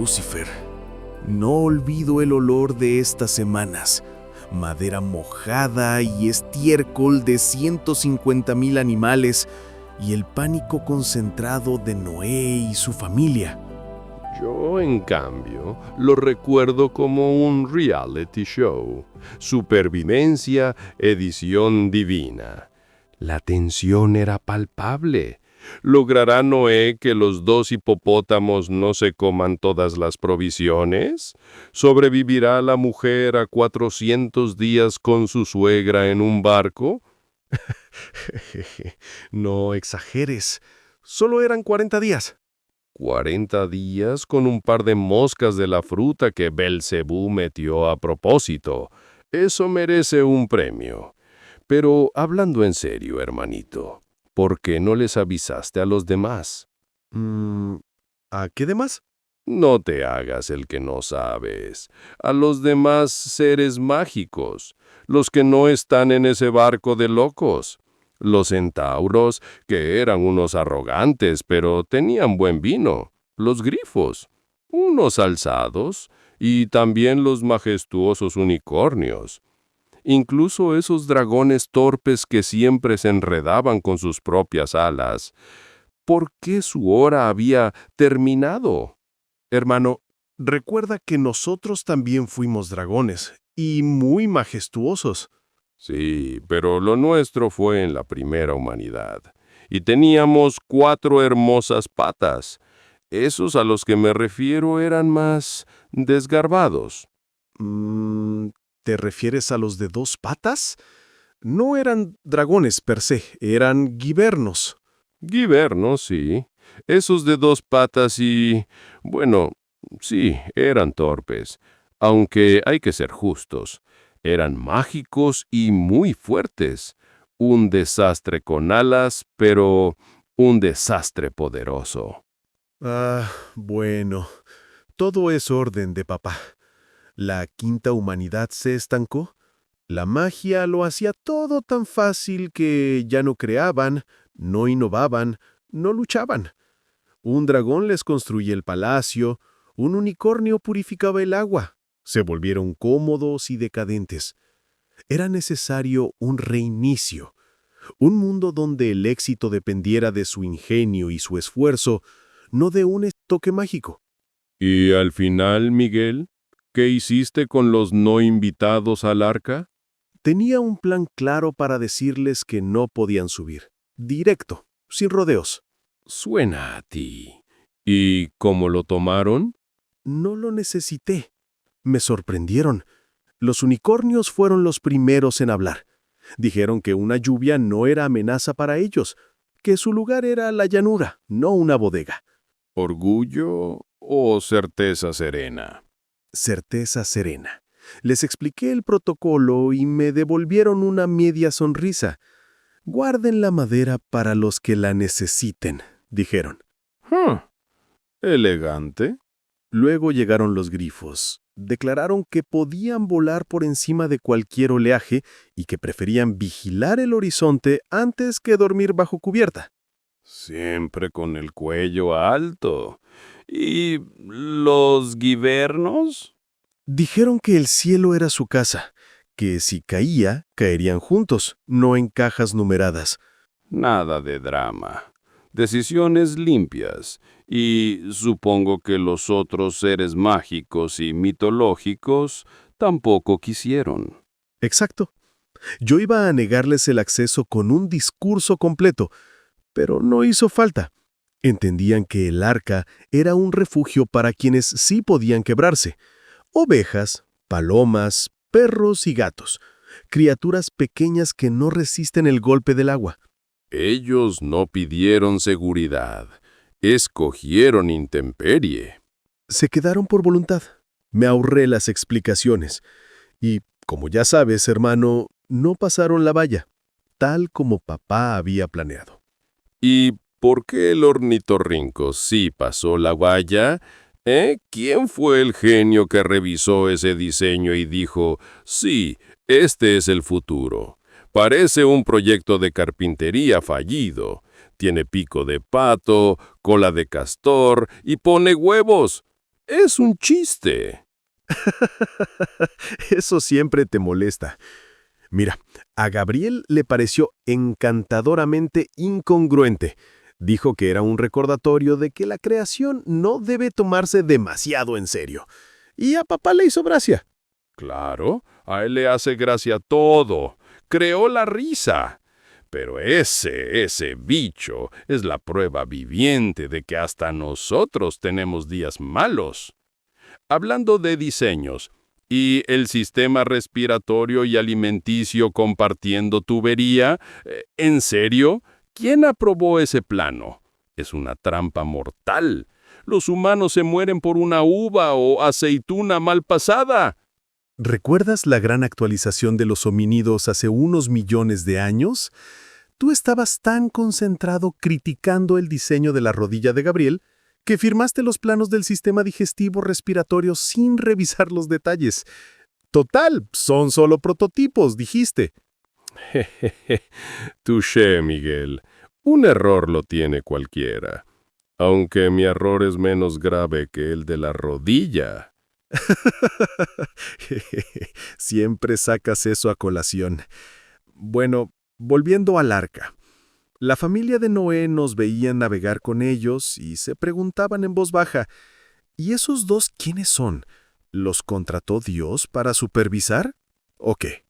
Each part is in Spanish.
Lucifer. No olvido el olor de estas semanas. Madera mojada y estiércol de 150,000 animales y el pánico concentrado de Noé y su familia. Yo, en cambio, lo recuerdo como un reality show. Supervivencia, edición divina. La tensión era palpable. ¿Logrará Noé que los 2 hipopótamos no se coman todas las provisiones? ¿Sobrevivirá la mujer a 400 días con su suegra en un barco? No exageres. Solo eran 40 días. 40 días con un par de moscas de la fruta que Belcebú metió a propósito. Eso merece un premio. Pero hablando en serio, hermanito, ¿por qué no les avisaste a los demás? ¿A qué demás? No te hagas el que no sabes. A los demás seres mágicos, los que no están en ese barco de locos. Los centauros, que eran unos arrogantes, pero tenían buen vino. Los grifos, unos alzados, y también los majestuosos unicornios. Incluso esos dragones torpes que siempre se enredaban con sus propias alas. ¿Por qué su hora había terminado? Hermano, recuerda que nosotros también fuimos dragones, y muy majestuosos. Sí, pero lo nuestro fue en la primera humanidad. Y teníamos 4 hermosas patas. Esos a los que me refiero eran más desgarbados. ¿Te refieres a los de 2 patas? No eran dragones per se, eran givernos. Givernos, sí. Esos de 2 patas y... bueno, sí, eran torpes. Aunque hay que ser justos. Eran mágicos y muy fuertes. Un desastre con alas, pero un desastre poderoso. Bueno, todo es orden de papá. La quinta humanidad se estancó. La magia lo hacía todo tan fácil que ya no creaban, no innovaban, no luchaban. Un dragón les construía el palacio, un unicornio purificaba el agua. Se volvieron cómodos y decadentes. Era necesario un reinicio, un mundo donde el éxito dependiera de su ingenio y su esfuerzo, no de un toque mágico. ¿Y al final, Miguel, qué hiciste con los no invitados al arca? Tenía un plan claro para decirles que no podían subir. Directo, sin rodeos. Suena a ti. ¿Y cómo lo tomaron? No lo necesité. Me sorprendieron. Los unicornios fueron los primeros en hablar. Dijeron que una lluvia no era amenaza para ellos, que su lugar era la llanura, no una bodega. ¿Orgullo o certeza serena? Certeza serena. Les expliqué el protocolo y me devolvieron una media sonrisa. Guarden la madera para los que la necesiten, dijeron. Elegante. Luego llegaron los grifos. Declararon que podían volar por encima de cualquier oleaje y que preferían vigilar el horizonte antes que dormir bajo cubierta. Siempre con el cuello alto. ¿Y los givernos? Dijeron que el cielo era su casa, que si caía, caerían juntos, no en cajas numeradas. Nada de drama. Decisiones limpias. Y supongo que los otros seres mágicos y mitológicos tampoco quisieron. Exacto. Yo iba a negarles el acceso con un discurso completo, pero no hizo falta. Entendían que el arca era un refugio para quienes sí podían quebrarse. Ovejas, palomas, perros y gatos. Criaturas pequeñas que no resisten el golpe del agua. Ellos no pidieron seguridad. Escogieron intemperie. Se quedaron por voluntad. Me ahorré las explicaciones. Y, como ya sabes, hermano, no pasaron la valla, tal como papá había planeado. ¿Y por qué el ornitorrinco sí pasó la valla? ¿Quién fue el genio que revisó ese diseño y dijo, sí, este es el futuro? Parece un proyecto de carpintería fallido. Tiene pico de pato, cola de castor y pone huevos. Es un chiste. Eso siempre te molesta. Mira, a Gabriel le pareció encantadoramente incongruente. Dijo que era un recordatorio de que la creación no debe tomarse demasiado en serio. Y a papá le hizo gracia. Claro, a él le hace gracia todo. Creó la risa. Pero ese bicho es la prueba viviente de que hasta nosotros tenemos días malos. Hablando de diseños, ¿y el sistema respiratorio y alimenticio compartiendo tubería? ¿En serio? ¿Quién aprobó ese plano? Es una trampa mortal. Los humanos se mueren por una uva o aceituna mal pasada. ¿Recuerdas la gran actualización de los homínidos hace unos millones de años? Tú estabas tan concentrado criticando el diseño de la rodilla de Gabriel que firmaste los planos del sistema digestivo respiratorio sin revisar los detalles. Total, son solo prototipos, dijiste. Jejeje, touché, Miguel. Un error lo tiene cualquiera. Aunque mi error es menos grave que el de la rodilla. Siempre sacas eso a colación. Bueno, volviendo al arca. La familia de Noé nos veía navegar con ellos y se preguntaban en voz baja, ¿y esos dos quiénes son? ¿Los contrató Dios para supervisar? ¿O qué?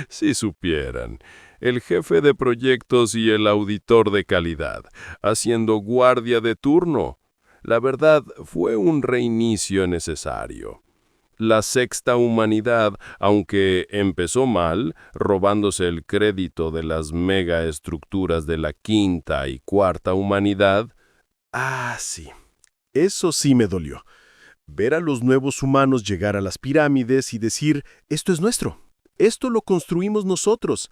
Si supieran, el jefe de proyectos y el auditor de calidad, haciendo guardia de turno. La verdad, fue un reinicio necesario. La sexta humanidad, aunque empezó mal, robándose el crédito de las megaestructuras de la quinta y cuarta humanidad. Ah, sí. Eso sí me dolió. Ver a los nuevos humanos llegar a las pirámides y decir, esto es nuestro, esto lo construimos nosotros.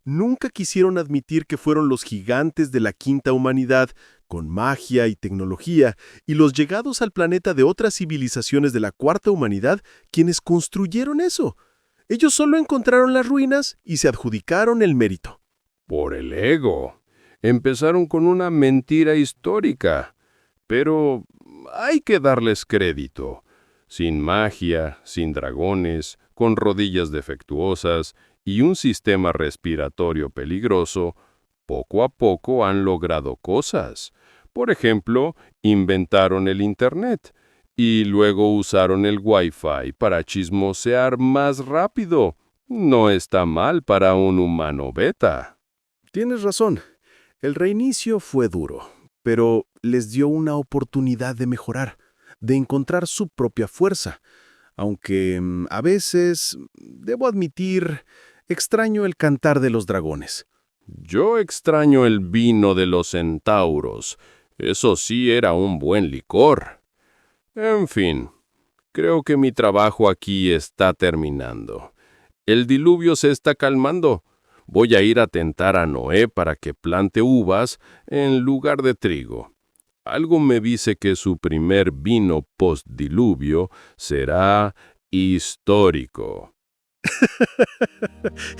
Nunca quisieron admitir que fueron los gigantes de la quinta humanidad, con magia y tecnología, y los llegados al planeta de otras civilizaciones de la cuarta humanidad, quienes construyeron eso. Ellos solo encontraron las ruinas y se adjudicaron el mérito. Por el ego. Empezaron con una mentira histórica. Pero hay que darles crédito. Sin magia, sin dragones, con rodillas defectuosas y un sistema respiratorio peligroso, poco a poco han logrado cosas. Por ejemplo, inventaron el Internet y luego usaron el Wi-Fi para chismosear más rápido. No está mal para un humano beta. Tienes razón. El reinicio fue duro, pero les dio una oportunidad de mejorar, de encontrar su propia fuerza. Aunque a veces, debo admitir, extraño el cantar de los dragones. Yo extraño el vino de los centauros. Eso sí era un buen licor. En fin, creo que mi trabajo aquí está terminando. El diluvio se está calmando. Voy a ir a tentar a Noé para que plante uvas en lugar de trigo. Algo me dice que su primer vino post-diluvio será histórico.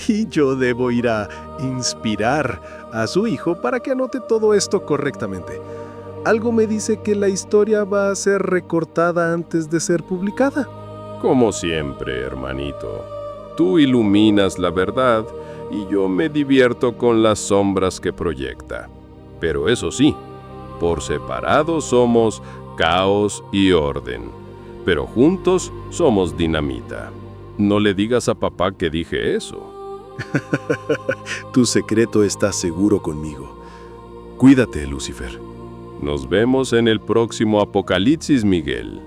Y yo debo ir a inspirar a su hijo para que anote todo esto correctamente. Algo me dice que la historia va a ser recortada antes de ser publicada. Como siempre, hermanito. Tú iluminas la verdad y yo me divierto con las sombras que proyecta. Pero eso sí, por separado somos caos y orden, pero juntos somos dinamita. No le digas a papá que dije eso. Tu secreto está seguro conmigo. Cuídate, Lucifer. Nos vemos en el próximo Apocalipsis, Miguel.